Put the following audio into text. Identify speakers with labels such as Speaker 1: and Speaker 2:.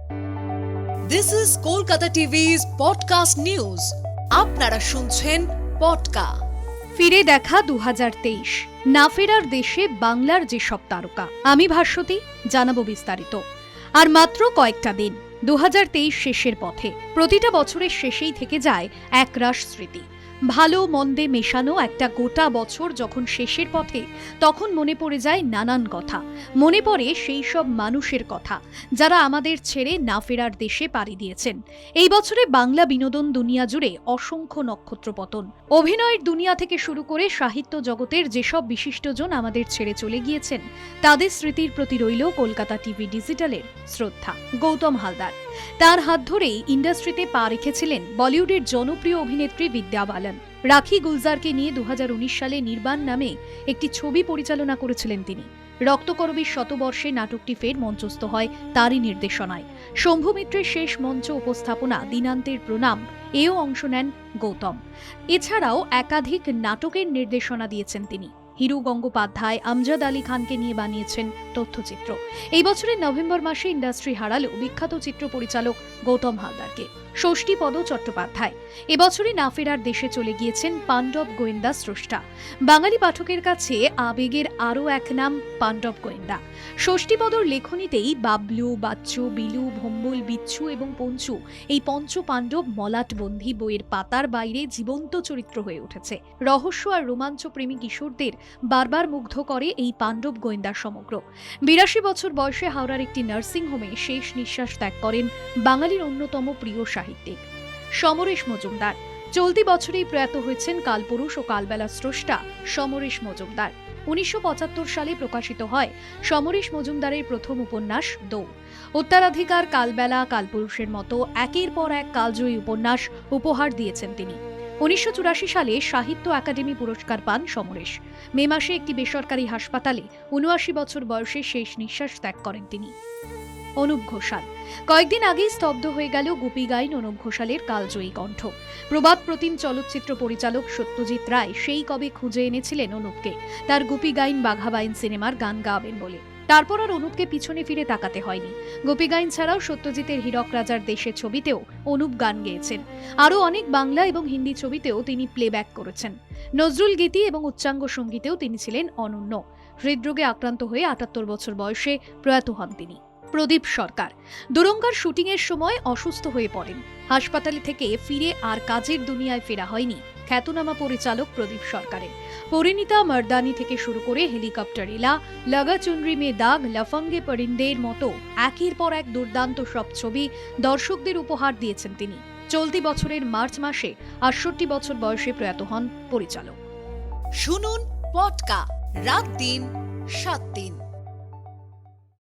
Speaker 1: This is Kolkata TV's podcast news. আপনারা শুনছেন পডকা।
Speaker 2: ফিরে দেখা 2023, না ফেরার দেশে বাংলার যেসব তারকা। আমি ভাস্বতী, জানাবো বিস্তারিত। আর মাত্র কয়েকটা দিন 2023 শেষের পথে। প্রতিটা বছরের শেষেই থেকে যায় একরাশ স্মৃতি। ভালো মন্দে মেশানো একটা গোটা বছর যখন শেষের পথে, তখন মনে পড়ে যায় নানান কথা। মনে পড়ে সেই সব মানুষের কথা যারা আমাদের ছেড়ে না ফেরার দেশে পাড়ি দিয়েছেন। এই বছরে বাংলা বিনোদন দুনিয়া জুড়ে অসংখ্য নক্ষত্রপতন। অভিনয়ের দুনিয়া থেকে শুরু করে সাহিত্য জগতের যেসব বিশিষ্টজন আমাদের ছেড়ে চলে গিয়েছেন, তাদের স্মৃতির প্রতি রইল কলকাতা টিভি ডিজিটালের শ্রদ্ধা। গৌতম হালদার, তার হাত ধরেই ইন্ডাস্ট্রিতে পা রেখেছিলেন বলিউডের জনপ্রিয় অভিনেত্রী বিদ্যা বালান। রাখি গুলজারকে নিয়ে 2019 সালে নির্বাণ নামে একটি ছবি পরিচালনা করেছিলেন তিনি। রক্তকরবীর শতবর্ষে নাটকটি ফের মঞ্চস্থ হয় তারই নির্দেশনায়। শম্ভু মিত্রের শেষ মঞ্চ উপস্থাপনা দিনান্তের প্রণাম এও অংশ নেন গৌতম। এছাড়াও একাধিক নাটকের নির্দেশনা দিয়েছেন তিনি। হিরু গঙ্গোপাধ্যায়, আমজাদ আলী খানকে নিয়ে বানিয়েছেন তথ্যচিত্র। এই বছরের নভেম্বর মাসে ইন্ডাস্ট্রি হারালো বিখ্যাত চিত্র পরিচালক গৌতম হালদারকে। ষষ্ঠীপদ চট্টোপাধ্যায় এবছরই না ফেরার দেশে চলে গিয়েছেন পাণ্ডব গোয়েন্দা স্রষ্টা। বাঙালি পাঠকের কাছে আবেগের আরও এক নাম পাণ্ডব গোয়েন্দা। ষষ্ঠীপদর লেখনীতেই বাবলু, বাচ্চু, বিলু, ভম্বল, বিচ্ছু এবং পঞ্চু, এই পঞ্চ পাণ্ডব মলাটবন্দী বইয়ের পাতার বাইরে জীবন্ত চরিত্র হয়ে উঠেছে। রহস্য আর রোমাঞ্চ প্রেমী কিশোরদের বারবার মুগ্ধ করে এই পাণ্ডব গোয়েন্দা সমগ্র। 82 বছর বয়সে হাওড়ার একটি নার্সিং হোমে শেষ নিঃশ্বাস ত্যাগ করেন বাঙালির অন্যতম প্রিয় সাহিত্যিক সমরেশ মজুমদার। চলতি বছরেই প্রয়াত হয়েছেন কালপুরুষ ও কালবেলা স্রষ্টা সমরেশ মজুমদার। 1975 সালে প্রকাশিত হয় সমরেশ মজুমদারের প্রথম উপন্যাস দৌড়। উত্তরাধিকার, কালবেলা, কালপুরুষের মতো একের পর এক কালজয়ী উপন্যাস উপহার দিয়েছেন তিনি। 1984 সালে সাহিত্য একাডেমি পুরস্কার পান সমরেশ। মে মাসে একটি বেসরকারি হাসপাতালে 79 বছর বয়সে শেষ নিঃশ্বাস ত্যাগ করেন তিনি। অনুপ ঘোষাল, কয়েকদিন আগেই স্তব্ধ হয়ে গেল গুপি গাইন অনুপ ঘোষালের কালজয়ী কণ্ঠ। প্রবাদ প্রতিম চলচ্চিত্র পরিচালক সত্যজিৎ রায় সেই কবে খুঁজে এনেছিলেন অনুপকে তার গুপি গাইন বাঘাবাইন সিনেমার গান গাবেন বলে। তারপর আর অনুপকে পিছনে ফিরে তাকাতে হয়নি। গোপী গাইন ছাড়াও সত্যজিতের হীরক রাজার দেশে ছবিতেও অনুপ গান গেয়েছেন। আরও অনেক বাংলা এবং হিন্দি ছবিতেও তিনি প্লেব্যাক করেছেন। নজরুল গীতি এবং উচ্চাঙ্গ সঙ্গীতেও তিনি ছিলেন অনন্য। হৃদরোগে আক্রান্ত হয়ে 78 বছর বয়সে প্রয়াত হন তিনি। প্রদীপ সরকার দুরঙ্গার শুটিংয়ের সময় অসুস্থ হয়ে পড়েন। হাসপাতালে থেকে ফিরে আর কাজের দুনিয়ায় ফেরা হয়নি খ্যাতনামা পরিচালক প্রদীপ সরকারের। পরিণীতা মর্দানি থেকে শুরু করে হেলিকপ্টার এলা, লাগা চুনরি মে দাগ, লফঙ্গে পরিন্দের মতো একের পর এক দুর্দান্ত সব ছবি দর্শকদের উপহার দিয়েছেন তিনি। চলতি বছরের মার্চ মাসে 68 বছর বয়সে প্রয়াত হন পরিচালক।
Speaker 1: শুনুন পডকা রাত দিন 7 দিন।